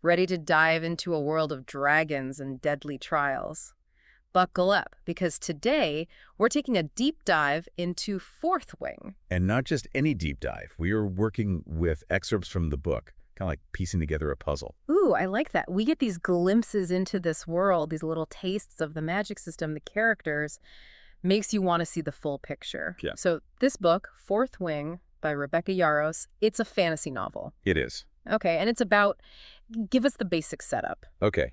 ready to dive into a world of dragons and deadly trials. Buckle up, because today we're taking a deep dive into Fourth Wing. And not just any deep dive. We are working with excerpts from the book, kind of like piecing together a puzzle. Ooh, I like that. We get these glimpses into this world, these little tastes of the magic system, the characters, makes you want to see the full picture. Yeah. So this book, Fourth Wing by Rebecca Yarros, it's a fantasy novel. It is. Okay, and it's about, give us the basic setup. Okay.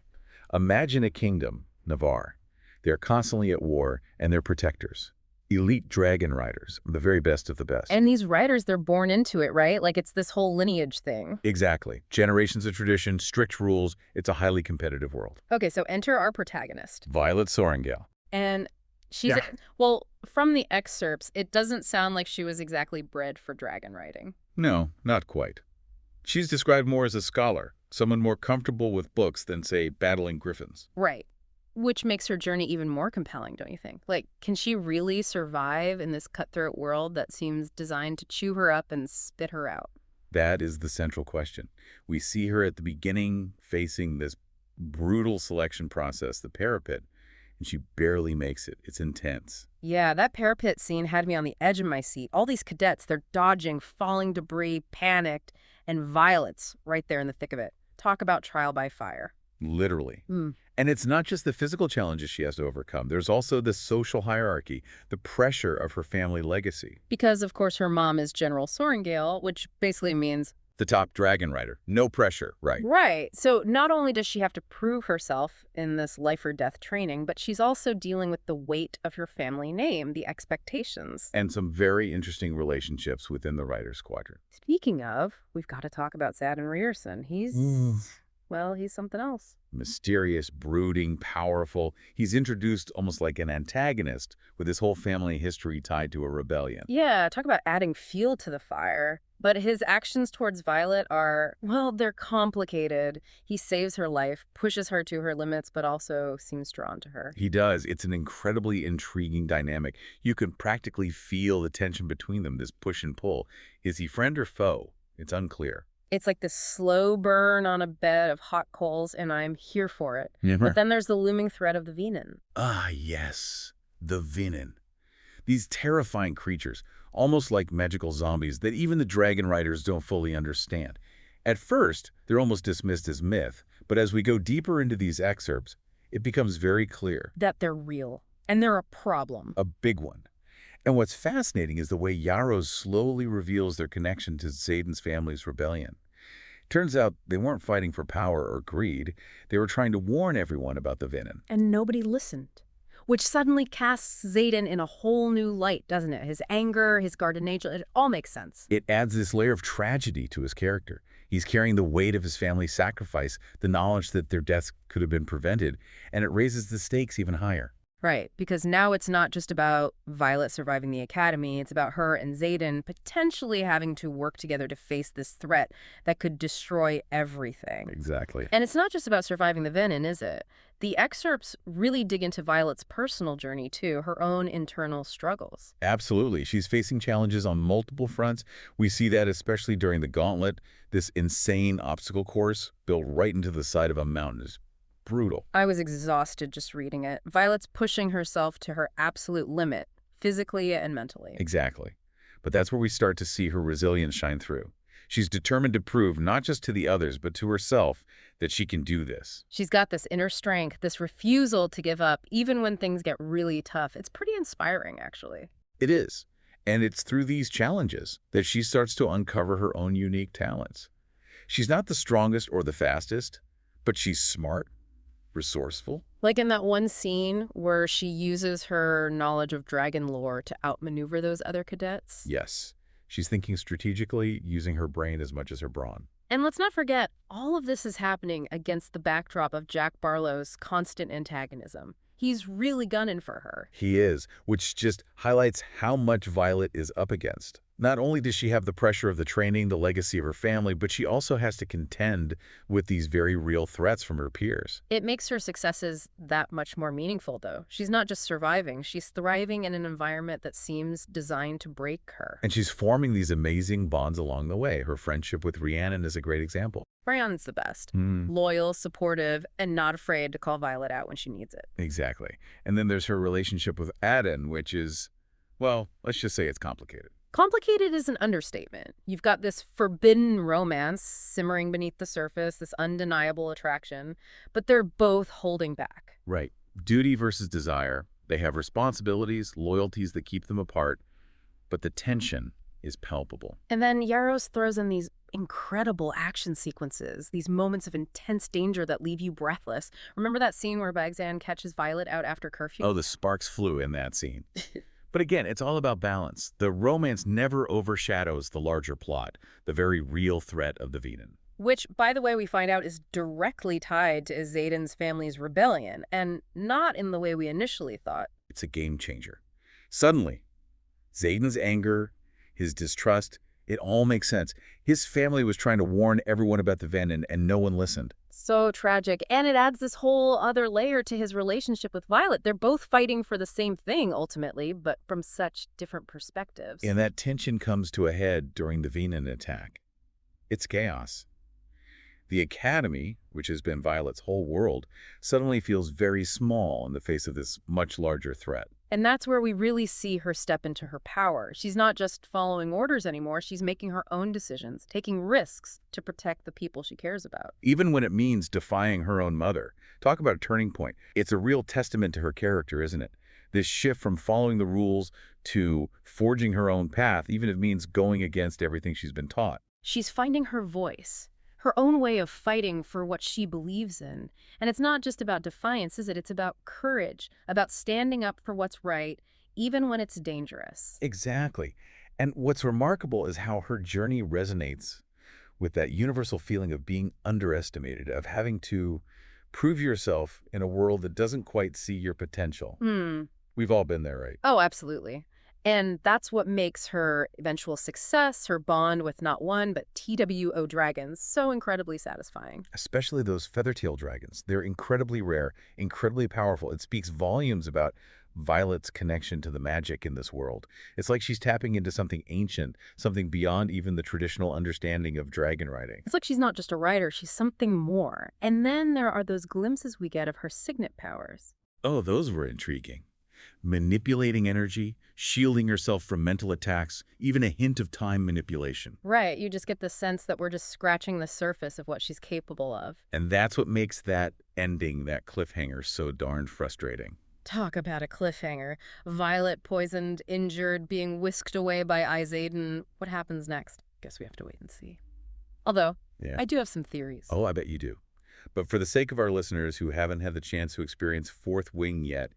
Imagine a kingdom, Navarre. They're constantly at war, and they're protectors. Elite dragon riders, the very best of the best. And these riders, they're born into it, right? Like it's this whole lineage thing. Exactly. Generations of tradition, strict rules. It's a highly competitive world. Okay, so enter our protagonist. Violet Soringale. And she's, Yeah. well, from the excerpts, it doesn't sound like she was exactly bred for dragon riding. No, not quite. She's described more as a scholar, someone more comfortable with books than, say, battling griffins. Right. Which makes her journey even more compelling, don't you think? Like, can she really survive in this cutthroat world that seems designed to chew her up and spit her out? That is the central question. We see her at the beginning facing this brutal selection process, the parapet, and she barely makes it. It's intense. Yeah, that parapet scene had me on the edge of my seat. All these cadets, they're dodging, falling debris, panicked, and Violet's right there in the thick of it. Talk about trial by fire. Literally. Mm. And it's not just the physical challenges she has to overcome. There's also the social hierarchy, the pressure of her family legacy. Because, of course, her mom is General Soringale, which basically means... The top dragon rider. No pressure, right? Right. So not only does she have to prove herself in this life or death training, but she's also dealing with the weight of her family name, the expectations. And some very interesting relationships within the Riders Quadrant. Speaking of, we've got to talk about Xaden Riorson. Well, he's something else. Mysterious, brooding, powerful. He's introduced almost like an antagonist with his whole family history tied to a rebellion. Yeah, talk about adding fuel to the fire. But his actions towards Violet are, well, they're complicated. He saves her life, pushes her to her limits, but also seems drawn to her. He does. It's an incredibly intriguing dynamic. You can practically feel the tension between them, this push and pull. Is he friend or foe? It's unclear. It's like this slow burn on a bed of hot coals, and I'm here for it. But then there's the looming threat of the venin. Ah, yes. The venin. These terrifying creatures, almost like magical zombies that even the dragon riders don't fully understand. At first, they're almost dismissed as myth, but as we go deeper into these excerpts, it becomes very clear. That they're real, and they're a problem. A big one. And what's fascinating is the way Yarros slowly reveals their connection to Xaden's family's rebellion. Turns out they weren't fighting for power or greed. They were trying to warn everyone about the venin. And nobody listened. Which suddenly casts Xaden in a whole new light, doesn't it? His anger, his guardian angel, it all makes sense. It adds this layer of tragedy to his character. He's carrying the weight of his family's sacrifice, the knowledge that their deaths could have been prevented, and it raises the stakes even higher. Right, because now it's not just about Violet surviving the academy, it's about her and Xaden potentially having to work together to face this threat that could destroy everything. Exactly. And it's not just about surviving the venin, is it? The excerpts really dig into Violet's personal journey, too, her own internal struggles. Absolutely. She's facing challenges on multiple fronts. We see that especially during the Gauntlet, this insane obstacle course built right into the side of a mountain is brutal. I was exhausted just reading it. Violet's pushing herself to her absolute limit, physically and mentally. Exactly. But that's where we start to see her resilience shine through. She's determined to prove, not just to the others, but to herself, that she can do this. She's got this inner strength, this refusal to give up, even when things get really tough. It's pretty inspiring, actually. It is. And it's through these challenges that she starts to uncover her own unique talents. She's not the strongest or the fastest, but she's smart, resourceful. Like in that one scene where she uses her knowledge of dragon lore to outmaneuver those other cadets. Yes. She's thinking strategically, using her brain as much as her brawn. And let's not forget, all of this is happening against the backdrop of Jack Barlow's constant antagonism. He's really gunning for her. He is, which just highlights how much Violet is up against. Not only does she have the pressure of the training, the legacy of her family, but she also has to contend with these very real threats from her peers. It makes her successes that much more meaningful, though. She's not just surviving, she's thriving in an environment that seems designed to break her. And she's forming these amazing bonds along the way. Her friendship with Rhiannon is a great example. Ryan's the best. Hmm. Loyal, supportive, and not afraid to call Violet out when she needs it. Exactly. And then there's her relationship with Xaden, which is, well, let's just say it's complicated. Complicated is an understatement. You've got this forbidden romance simmering beneath the surface, this undeniable attraction, but they're both holding back. Right. Duty versus desire. They have responsibilities, loyalties that keep them apart, but the tension is palpable. And then Yarros throws in these incredible action sequences, these moments of intense danger that leave you breathless. Remember that scene where Bagzan catches Violet out after curfew? Oh, the sparks flew in that scene. But again, it's all about balance. The romance never overshadows the larger plot, the very real threat of the venin. Which, by the way, we find out is directly tied to Xaden's family's rebellion, and not in the way we initially thought. It's a game changer. Suddenly, Xaden's anger, his distrust, it all makes sense. His family was trying to warn everyone about the venin, and no one listened. So tragic. And it adds this whole other layer to his relationship with Violet. They're both fighting for the same thing, ultimately, but from such different perspectives. And that tension comes to a head during the venin attack. It's chaos. The Academy, which has been Violet's whole world, suddenly feels very small in the face of this much larger threat. And that's where we really see her step into her power. She's not just following orders anymore. She's making her own decisions, taking risks to protect the people she cares about. Even when it means defying her own mother. Talk about a turning point. It's a real testament to her character, isn't it? This shift from following the rules to forging her own path, even if it means going against everything she's been taught. She's finding her voice, her own way of fighting for what she believes in. And it's not just about defiance, is it? It's about courage, about standing up for what's right, even when it's dangerous. Exactly. And what's remarkable is how her journey resonates with that universal feeling of being underestimated, of having to prove yourself in a world that doesn't quite see your potential. We've all been there, right? Oh, absolutely. And that's what makes her eventual success, her bond with not one, but TWO dragons, so incredibly satisfying. Especially those feathertail dragons. They're incredibly rare, incredibly powerful. It speaks volumes about Violet's connection to the magic in this world. It's like she's tapping into something ancient, something beyond even the traditional understanding of dragon riding. It's like she's not just a rider, she's something more. And then there are those glimpses we get of her signet powers. Oh, those were intriguing. Manipulating energy, shielding herself from mental attacks, even a hint of time manipulation. Right, you just get the sense that we're just scratching the surface of what she's capable of. And that's what makes that ending, that cliffhanger, so darn frustrating. Talk about a cliffhanger. Violet poisoned, injured, being whisked away by Xaden. What happens next? Guess we have to wait and see. Although, Yeah. I do have some theories. Oh, I bet you do. But for the sake of our listeners who haven't had the chance to experience Fourth Wing yet,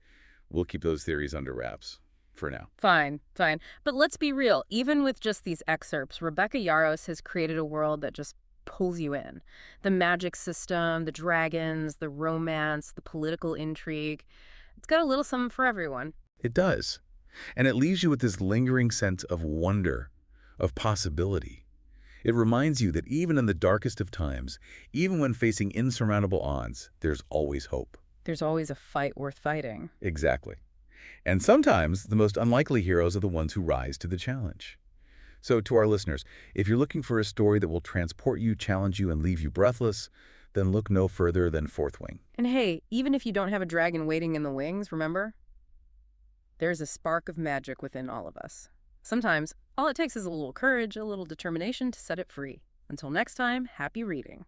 we'll keep those theories under wraps for now. Fine, fine. But let's be real. Even with just these excerpts, Rebecca Yarros has created a world that just pulls you in. The magic system, the dragons, the romance, the political intrigue. It's got a little something for everyone. It does. And it leaves you with this lingering sense of wonder, of possibility. It reminds you that even in the darkest of times, even when facing insurmountable odds, there's always hope. There's always a fight worth fighting. Exactly. And sometimes the most unlikely heroes are the ones who rise to the challenge. So to our listeners, if you're looking for a story that will transport you, challenge you, and leave you breathless, then look no further than Fourth Wing. And hey, even if you don't have a dragon waiting in the wings, remember? There's a spark of magic within all of us. Sometimes, all it takes is a little courage, a little determination to set it free. Until next time, happy reading.